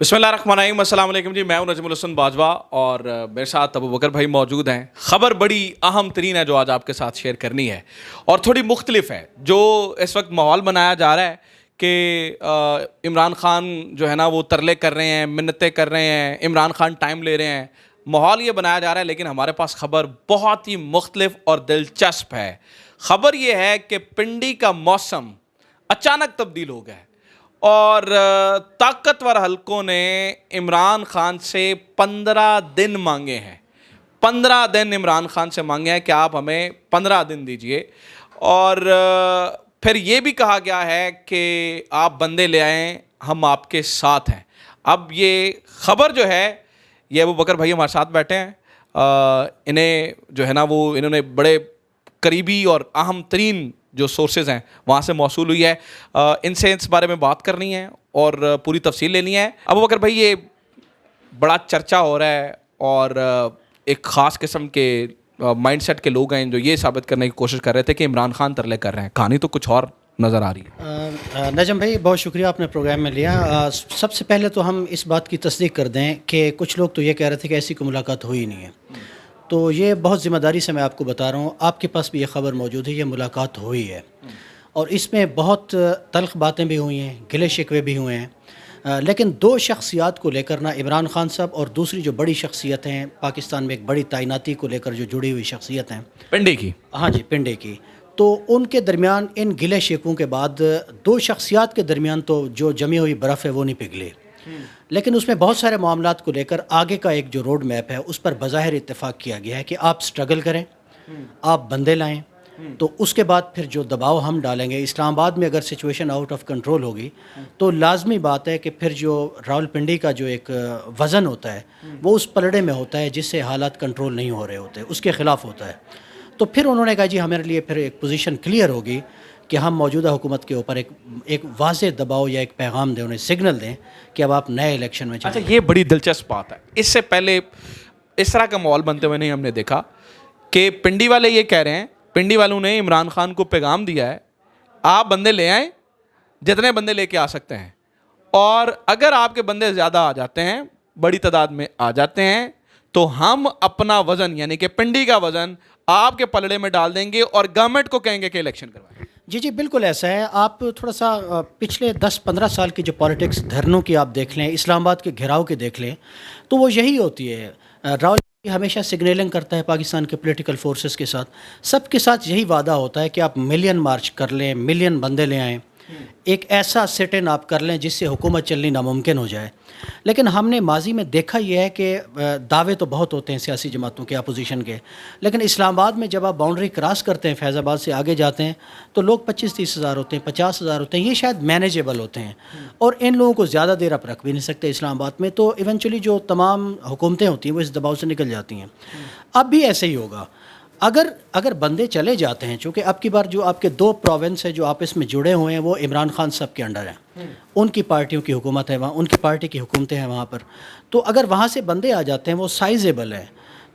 بسم اللہ الرحمن الرحیم. السلام علیکم جی. میں ہوں نجم الحسن باجوہ اور میرے ساتھ ابو بکر بھائی موجود ہیں. خبر بڑی اہم ترین ہے جو آج آپ کے ساتھ شیئر کرنی ہے اور تھوڑی مختلف ہے. جو اس وقت ماحول بنایا جا رہا ہے کہ عمران خان جو ہے نا وہ ترلے کر رہے ہیں, منتیں کر رہے ہیں, عمران خان ٹائم لے رہے ہیں, ماحول یہ بنایا جا رہا ہے. لیکن ہمارے پاس خبر بہت ہی مختلف اور دلچسپ ہے. خبر یہ ہے کہ پنڈی کا موسم اچانک تبدیل ہو گیا ہے اور طاقتور حلقوں نے عمران خان سے 15 دن مانگے ہیں. 15 دن عمران خان سے مانگے ہیں کہ آپ ہمیں 15 دن دیجئے, اور پھر یہ بھی کہا گیا ہے کہ آپ بندے لے آئیں, ہم آپ کے ساتھ ہیں. اب یہ خبر جو ہے یہ ابو بکر بھائی ہمارے ساتھ بیٹھے ہیں. انہیں جو ہے نا وہ انہوں نے بڑے قریبی اور اہم ترین جو سورسز ہیں وہاں سے موصول ہوئی ہے. ان سے اس بارے میں بات کرنی ہے اور پوری تفصیل لینی ہے. ابو بکر بھائی, یہ بڑا چرچا ہو رہا ہے اور ایک خاص قسم کے مائنڈ سیٹ کے لوگ ہیں جو یہ ثابت کرنے کی کوشش کر رہے تھے کہ عمران خان ترلے کر رہے ہیں. کہانی تو کچھ اور نظر آ رہی ہے. نجم بھائی بہت شکریہ آپ نے پروگرام میں لیا. سب سے پہلے تو ہم اس بات کی تصدیق کر دیں کہ کچھ لوگ تو یہ کہہ رہے تھے کہ ایسی کوئی ملاقات ہوئی نہیں ہے. تو یہ بہت ذمہ داری سے میں آپ کو بتا رہا ہوں, آپ کے پاس بھی یہ خبر موجود ہے, یہ ملاقات ہوئی ہے اور اس میں بہت تلخ باتیں بھی ہوئی ہیں, گلے شکوے بھی ہوئے ہیں. لیکن دو شخصیات کو لے کر, نہ عمران خان صاحب اور دوسری جو بڑی شخصیت ہیں پاکستان میں ایک بڑی تعیناتی کو لے کر جو جڑی ہوئی شخصیت ہیں پنڈی کی, ہاں جی پنڈے کی, تو ان کے درمیان ان گلے شکووں کے بعد دو شخصیات کے درمیان تو جو جمی ہوئی برف ہے وہ نہیں پگھلی. لیکن اس میں بہت سارے معاملات کو لے کر آگے کا ایک جو روڈ میپ ہے اس پر بظاہر اتفاق کیا گیا ہے کہ آپ سٹرگل کریں, آپ بندے لائیں, تو اس کے بعد پھر جو دباؤ ہم ڈالیں گے اسلام آباد میں, اگر سچویشن آؤٹ آف کنٹرول ہوگی تو لازمی بات ہے کہ پھر جو راول پنڈی کا جو ایک وزن ہوتا ہے وہ اس پلڑے میں ہوتا ہے جس سے حالات کنٹرول نہیں ہو رہے ہوتے, اس کے خلاف ہوتا ہے. تو پھر انہوں نے کہا جی ہمارے لیے پھر ایک پوزیشن کلیئر ہوگی کہ ہم موجودہ حکومت کے اوپر ایک واضح دباؤ یا ایک پیغام دیں, انہیں سگنل دیں کہ اب آپ نئے الیکشن میں چلیں. اچھا, یہ بڑی دلچسپ بات ہے. اس سے پہلے اس طرح کا ماحول بنتے ہوئے نہیں ہم نے دیکھا کہ پنڈی والے یہ کہہ رہے ہیں, پنڈی والوں نے عمران خان کو پیغام دیا ہے آپ بندے لے آئیں, جتنے بندے لے کے آ سکتے ہیں, اور اگر آپ کے بندے زیادہ آ جاتے ہیں, بڑی تعداد میں آ جاتے ہیں, تو ہم اپنا وزن یعنی کہ پنڈی کا وزن آپ کے پلڑے میں ڈال دیں گے اور گورنمنٹ کو کہیں گے کہ الیکشن کروائیں. جی بالکل ایسا ہے. آپ تھوڑا سا پچھلے 10-15 سال کی جو پالیٹکس دھرنوں کی آپ دیکھ لیں, اسلام آباد کے گھیراؤ کے دیکھ لیں, تو وہ یہی ہوتی ہے. راول ہمیشہ سگنلنگ کرتا ہے پاکستان کے پولیٹیکل فورسز کے ساتھ, سب کے ساتھ یہی وعدہ ہوتا ہے کہ آپ ملین مارچ کر لیں, ملین بندے لے آئیں, ایک ایسا سٹ ان آپ کر لیں جس سے حکومت چلنی ناممکن ہو جائے. لیکن ہم نے ماضی میں دیکھا یہ ہے کہ دعوے تو بہت ہوتے ہیں سیاسی جماعتوں کے, اپوزیشن کے, لیکن اسلام آباد میں جب آپ باؤنڈری کراس کرتے ہیں, فیض آباد سے آگے جاتے ہیں, تو لوگ 25-30 ہزار ہوتے ہیں, 50 ہزار ہوتے ہیں, یہ شاید مینیجیبل ہوتے ہیں, اور ان لوگوں کو زیادہ دیر آپ رکھ بھی نہیں سکتے اسلام آباد میں. تو ایونچولی جو تمام حکومتیں ہوتی ہیں وہ اس دباؤ سے نکل جاتی ہیں. اب بھی ایسے ہی ہوگا اگر بندے چلے جاتے ہیں, چونکہ اب کی بار جو آپ کے 2 پروونس ہیں جو آپس میں جڑے ہوئے ہیں وہ عمران خان صاحب کے انڈر ہیں, ان کی پارٹیوں کی حکومت ہے وہاں, ان کی پارٹی کی حکومتیں ہیں وہاں پر. تو اگر وہاں سے بندے آ جاتے ہیں وہ سائزیبل ہیں,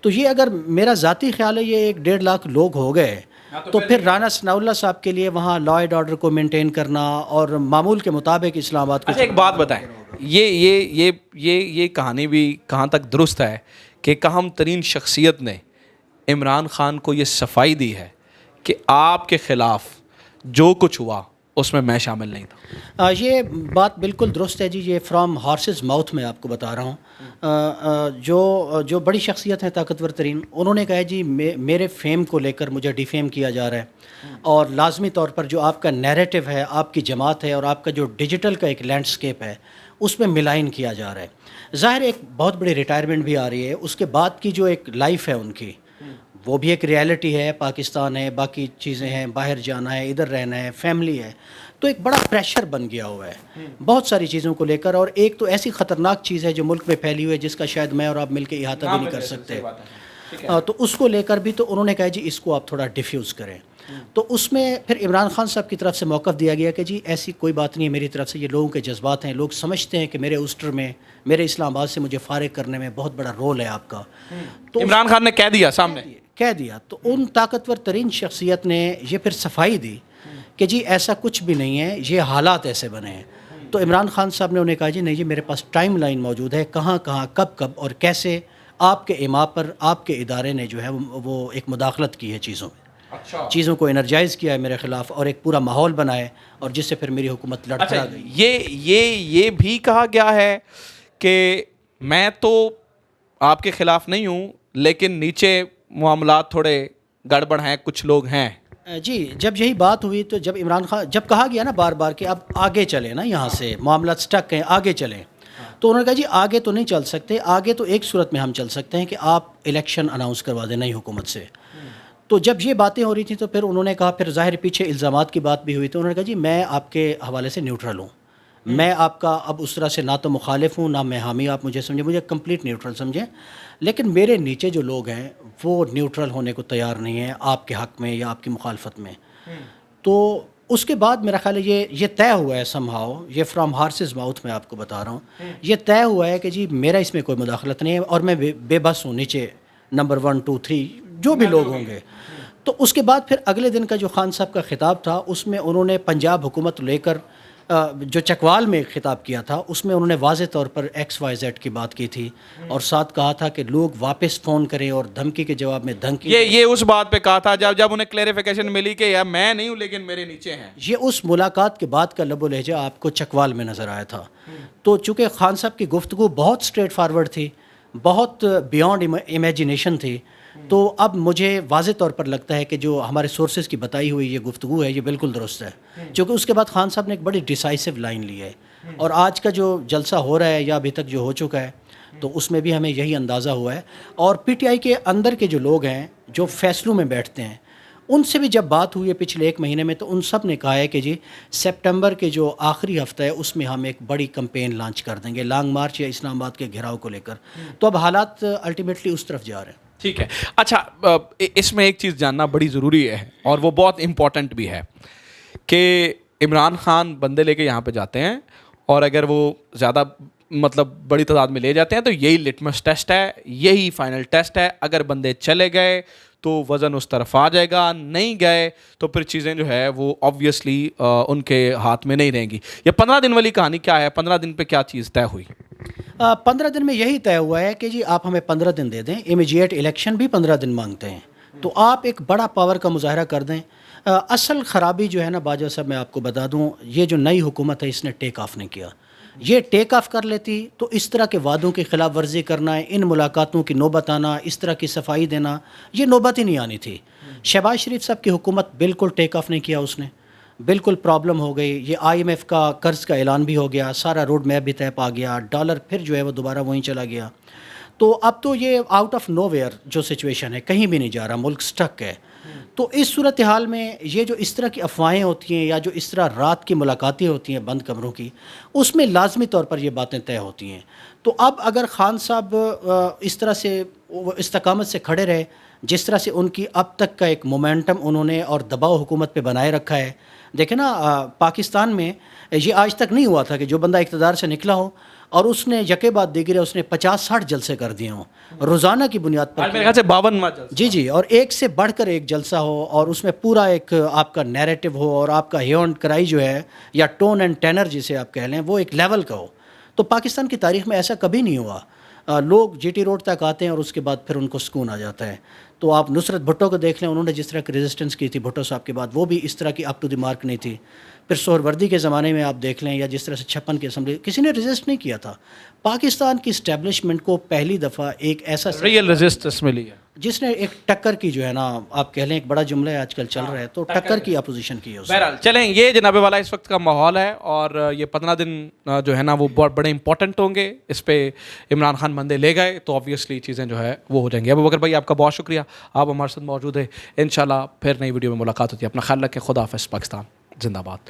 تو یہ اگر میرا ذاتی خیال ہے یہ 1-1.5 لاکھ لوگ ہو گئے, تو پھر رانا ثناء اللہ صاحب کے لیے وہاں لا اینڈ آرڈر کو مینٹین کرنا اور معمول کے مطابق اسلام آباد کو. اچھا, ایک بات بتائیں, یہ کہانی بھی کہاں تک درست ہے کہ اہم ترین شخصیت نے عمران خان کو یہ صفائی دی ہے کہ آپ کے خلاف جو کچھ ہوا اس میں میں شامل نہیں تھا؟ یہ بات بالکل درست ہے جی. یہ فرام ہارسز ماؤتھ میں آپ کو بتا رہا ہوں. جو بڑی شخصیت ہیں طاقتور ترین, انہوں نے کہا جی میرے فیم کو لے کر مجھے ڈیفیم کیا جا رہا ہے, اور لازمی طور پر جو آپ کا نیریٹو ہے, آپ کی جماعت ہے, اور آپ کا جو ڈیجیٹل کا ایک لینڈسکیپ ہے اس میں ملائن کیا جا رہا ہے. ظاہر ایک بہت بڑی ریٹائرمنٹ بھی آ رہی ہے, اس کے بعد کی جو ایک لائف ہے ان کی وہ بھی ایک ریالٹی ہے, پاکستان ہے, باقی چیزیں ہیں, باہر جانا ہے, ادھر رہنا ہے, فیملی ہے, تو ایک بڑا پریشر بن گیا ہوا ہے بہت ساری چیزوں کو لے کر. اور ایک تو ایسی خطرناک چیز ہے جو ملک میں پھیلی ہوئی ہے جس کا شاید میں اور آپ مل کے احاطہ بھی نہیں کر سکتے, تو اس کو لے کر بھی تو انہوں نے کہا جی اس کو آپ تھوڑا ڈیفیوز کریں. تو اس میں پھر عمران خان صاحب کی طرف سے موقف دیا گیا کہ جی ایسی کوئی بات نہیں ہے میری طرف سے, یہ لوگوں کے جذبات ہیں, لوگ سمجھتے ہیں کہ میرے اوسٹر میں, میرے اسلام آباد سے مجھے فارغ کرنے میں بہت بڑا رول ہے آپ کا. تو عمران خان نے کہہ دیا سامنے, کہہ دیا, تو ان طاقتور ترین شخصیت نے یہ پھر صفائی دی کہ جی ایسا کچھ بھی نہیں ہے, یہ حالات ایسے بنے ہیں. تو عمران خان صاحب نے انہیں کہا جی نہیں جی میرے پاس ٹائم لائن موجود ہے، کہاں کہاں کب اور کیسے آپ کے ایما پر آپ کے ادارے نے جو ہے وہ ایک مداخلت کی ہے چیزوں میں، اچھا چیزوں کو انرجائز کیا ہے میرے خلاف اور ایک پورا ماحول بنائے، اور جس سے پھر میری حکومت لڑکھڑا گئی۔ یہ بھی کہا گیا ہے کہ میں تو آپ کے خلاف نہیں ہوں لیکن نیچے معاملات تھوڑے گڑبڑ ہیں، کچھ لوگ ہیں۔ جی جب یہی بات ہوئی تو جب عمران خان جب کہا گیا نا بار بار کہ اب آگے چلیں نا، یہاں سے معاملات سٹک ہیں آگے چلیں، تو انہوں نے کہا جی آگے تو نہیں چل سکتے، آگے تو ایک صورت میں ہم چل سکتے ہیں کہ آپ الیکشن اناؤنس کروا دیں نئی حکومت سے۔ تو جب یہ باتیں ہو رہی تھیں تو پھر انہوں نے کہا، پھر ظاہر پیچھے الزامات کی بات بھی ہوئی، تو انہوں نے کہا جی میں آپ کے حوالے سے نیوٹرل ہوں، میں آپ کا اب اس طرح سے نہ تو مخالف ہوں نہ میں حامی، آپ مجھے سمجھیں، مجھے کمپلیٹ نیوٹرل سمجھیں، لیکن میرے نیچے جو لوگ ہیں وہ نیوٹرل ہونے کو تیار نہیں ہیں آپ کے حق میں یا آپ کی مخالفت میں۔ تو اس کے بعد میرا خیال ہے یہ طے ہوا ہے سم ہاؤ، یہ فرام ہارسز ماؤتھ میں آپ کو بتا رہا ہوں، یہ طے ہوا ہے کہ جی میرا اس میں کوئی مداخلت نہیں ہے اور میں بے بس ہوں، نیچے نمبر 1 2 3 جو بھی لوگ ہوں گے۔ تو اس کے بعد پھر اگلے دن کا جو خان صاحب کا خطاب تھا اس میں انہوں نے پنجاب حکومت لے کر جو چکوال میں خطاب کیا تھا اس میں انہوں نے واضح طور پر XYZ کی بات کی تھی، اور ساتھ کہا تھا کہ لوگ واپس فون کریں اور دھمکی کے جواب میں دھمکی۔ یہ اس بات پہ کہا تھا جب انہیں کلیریفیکیشن ملی کہ یار میں نہیں ہوں لیکن میرے نیچے ہیں۔ یہ اس ملاقات کے بعد کا لب و لہجہ آپ کو چکوال میں نظر آیا تھا۔ تو چونکہ خان صاحب کی گفتگو بہت اسٹریٹ فارورڈ تھی، بہت بیانڈ امیجینیشن تھی، تو اب مجھے واضح طور پر لگتا ہے کہ جو ہمارے سورسز کی بتائی ہوئی یہ گفتگو ہے یہ بالکل درست ہے، چونکہ اس کے بعد خان صاحب نے ایک بڑی ڈیسائسو لائن لی ہے، اور آج کا جو جلسہ ہو رہا ہے یا ابھی تک جو ہو چکا ہے تو اس میں بھی ہمیں یہی اندازہ ہوا ہے، اور PTI کے اندر کے جو لوگ ہیں جو فیصلوں میں بیٹھتے ہیں ان سے بھی جب بات ہوئی ہے پچھلے 1 مہینے میں تو ان سب نے کہا ہے کہ جی سپٹمبر کے جو آخری ہفتہ ہے اس میں ہم ایک بڑی کمپین لانچ کر دیں گے لانگ مارچ یا اسلام آباد کے گھیراؤ کو لے کر۔ تو اب حالات الٹیمیٹلی اس طرف جا رہے ہیں۔ ٹھیک ہے، اچھا اس میں ایک چیز جاننا بڑی ضروری ہے اور وہ بہت امپورٹنٹ بھی ہے کہ عمران خان بندے لے کے یہاں پہ جاتے ہیں، اور اگر وہ زیادہ مطلب بڑی تعداد میں لے جاتے ہیں تو یہی لٹمس ٹیسٹ ہے، یہی فائنل ٹیسٹ ہے۔ اگر بندے چلے گئے تو وزن اس طرف آ جائے گا، نہیں گئے تو پھر چیزیں جو ہے وہ آبویسلی ان کے ہاتھ میں نہیں رہیں گی۔ یہ 15 دن والی کہانی کیا ہے؟ 15 دن پہ کیا چیز طے ہوئی؟ 15 دن میں یہی طے ہوا ہے کہ جی آپ ہمیں 15 دن دے دیں، امیجیٹ الیکشن بھی 15 دن مانگتے ہیں، تو آپ ایک بڑا پاور کا مظاہرہ کر دیں۔ اصل خرابی جو ہے نا باجوہ صاحب میں آپ کو بتا دوں، یہ جو نئی حکومت ہے اس نے ٹیک آف نہیں کیا۔ یہ ٹیک آف کر لیتی تو اس طرح کے وعدوں کی خلاف ورزی کرنا، ان ملاقاتوں کی نوبت آنا، اس طرح کی صفائی دینا، یہ نوبت ہی نہیں آنی تھی۔ شہباز شریف صاحب کی حکومت بالکل ٹیک آف نہیں کیا اس نے، بالکل پرابلم ہو گئی۔ یہ IMF کا قرض کا اعلان بھی ہو گیا، سارا روڈ میپ بھی طے پا گیا، ڈالر پھر جو ہے وہ دوبارہ وہیں چلا گیا۔ تو اب تو یہ آؤٹ آف نو ویئر جو سچویشن ہے، کہیں بھی نہیں جا رہا، ملک سٹک ہے۔ تو اس صورتحال میں یہ جو اس طرح کی افواہیں ہوتی ہیں یا جو اس طرح رات کی ملاقاتیں ہوتی ہیں بند کمروں کی، اس میں لازمی طور پر یہ باتیں طے ہوتی ہیں۔ تو اب اگر خان صاحب اس طرح سے استقامت سے کھڑے رہے، جس طرح سے ان کی اب تک کا ایک مومنٹم انہوں نے اور دباؤ حکومت پہ بنائے رکھا ہے، دیکھیں نا پاکستان میں یہ آج تک نہیں ہوا تھا کہ جو بندہ اقتدار سے نکلا ہو اور اس نے یکے بعد دیگرے اس نے 50-60 جلسے کر دیے ہوں روزانہ کی بنیاد پر، میرے خیال سے 52واں جلسہ۔ جی، اور ایک سے بڑھ کر ایک جلسہ ہو اور اس میں پورا ایک آپ کا نیریٹو ہو اور آپ کا ہیو اینڈ کرائی جو ہے یا ٹون اینڈ ٹینر جسے آپ کہہ لیں وہ ایک لیول کا ہو، تو پاکستان کی تاریخ میں ایسا کبھی نہیں ہوا۔ لوگ GT روڈ تک آتے ہیں اور اس کے بعد پھر ان کو سکون آ جاتا ہے۔ تو آپ نصرت بھٹو کو دیکھ لیں، انہوں نے جس طرح کی ریزسٹنس کی تھی بھٹو صاحب کے بعد، وہ بھی اس طرح کی اپ ٹو دی مارک نہیں تھی۔ پھر سہروردی کے زمانے میں آپ دیکھ لیں، یا جس طرح سے 56 کی اسمبلی، کسی نے ریزسٹ نہیں کیا تھا۔ پاکستان کی اسٹیبلشمنٹ کو پہلی دفعہ ایک ایسا ریئل ریزسٹنس ملی ہے جس نے ایک ٹکر کی جو ہے نا، آپ کہہ لیں ایک بڑا جملہ ہے آج کل چل رہا ہے، تو ٹکر کی اپوزیشن کی ہے اس نے۔ بہرحال چلیں، یہ جناب والا اس وقت کا ماحول ہے، اور یہ 15 دن جو ہے نا وہ بہت بڑے امپورٹنٹ ہوں گے۔ اس پہ عمران خان بندے لے گئے تو آبویسلی چیزیں جو ہے وہ ہو جائیں گی۔ ابوبکر بھائی آپ کا بہت شکریہ، آپ ہمارے ساتھ موجود ہیں۔ انشاءاللہ پھر نئی ویڈیو میں ملاقات ہوتی ہے۔ اپنا خیال رکھیں، خدا حافظ، پاکستان زندہ باد۔